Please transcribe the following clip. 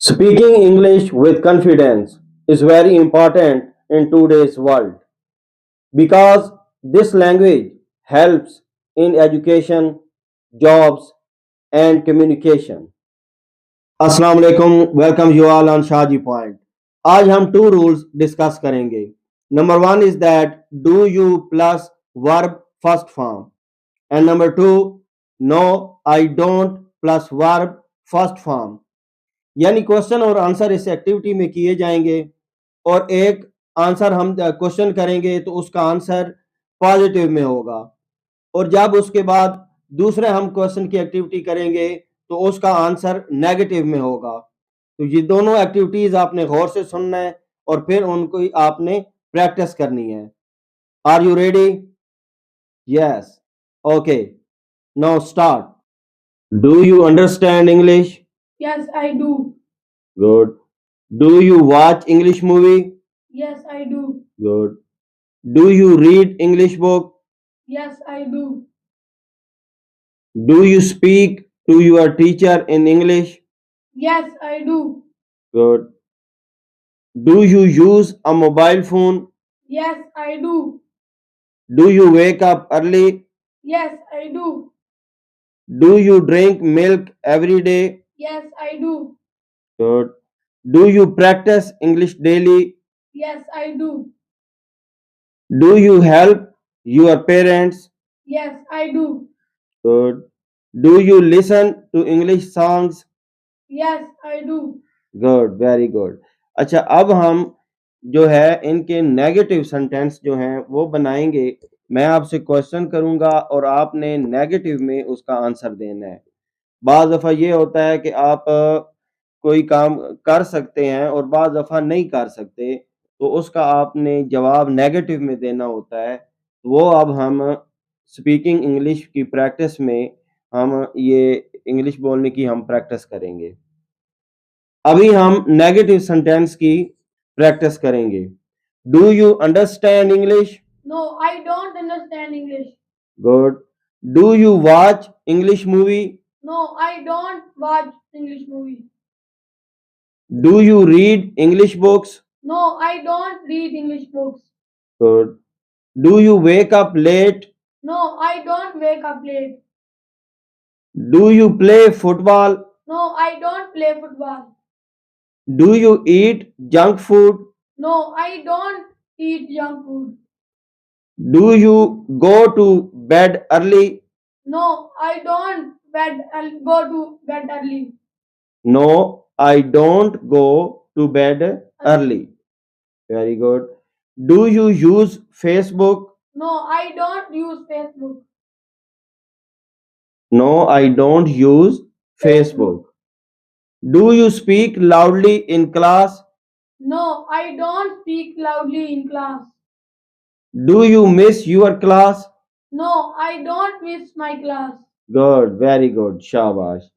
Speaking English with confidence is very important in today's world because this language helps in education, jobs, and communication. Assalamu alaikum, welcome you all on Shaji Point. आज हम two rules discuss करेंगे. Number one is that do you plus verb first form, and number two, no I don't plus verb first form. यानी question और answer इस activity में किए जाएंगे और एक आंसर हम क्वेश्चन करेंगे तो उसका आंसर पॉजिटिव में होगा, और जब उसके बाद दूसरे हम क्वेश्चन की एक्टिविटी करेंगे तो उसका आंसर नेगेटिव में होगा. तो ये दोनों एक्टिविटीज आपने गौर से सुनना है और फिर उनको आपने प्रैक्टिस करनी है. Are you ready? Yes. Okay, now start. Do you understand English? Yes, I do. Good. Do you watch English movie? Yes, I do. Good. Do you read English book? Yes, I do. Do you speak to your teacher in English? Yes, I do. Good. Do you use a mobile phone? Yes, I do. Do you wake up early? Yes, I do. Do you drink milk every day? Yes, I do. Good. Do you practice English daily? Yes, I do. Do you help your parents? Yes, I do. Good. Do you listen to English songs? Yes, I do. Good, very good. अच्छा, अब हम जो है इनके negative sentence जो हैं वो बनाएंगे. मैं आपसे क्वेश्चन करूंगा और आपने नेगेटिव में उसका आंसर देना है. बाज़ दफ़ा ये होता है कि आप कोई काम कर सकते हैं और बाज़ दफ़ा नहीं कर सकते, तो उसका आपने जवाब नेगेटिव में देना होता है. वो अब हम स्पीकिंग इंग्लिश की प्रैक्टिस में हम ये इंग्लिश बोलने की हम प्रैक्टिस करेंगे. अभी हम नेगेटिव सेंटेंस की प्रैक्टिस करेंगे. Do you understand English? No, I don't understand English. Good. Do you watch English movie? No, I don't watch English movie. Do you read English books? No, I don't read English books. Good. Do you wake up late? No, I don't wake up late. Do you play football? No, I don't play football. Do you eat junk food? No, I don't eat junk food. Do you go to bed early? No, I don't go to bed early. No I don't go to bed early. Very good. Do you use Facebook? No, I don't use Facebook. No, I don't use Facebook. Do you speak loudly in class? No, I don't speak loudly in class. Do you miss your class? No, I don't miss my class. Good, very good. Shabash.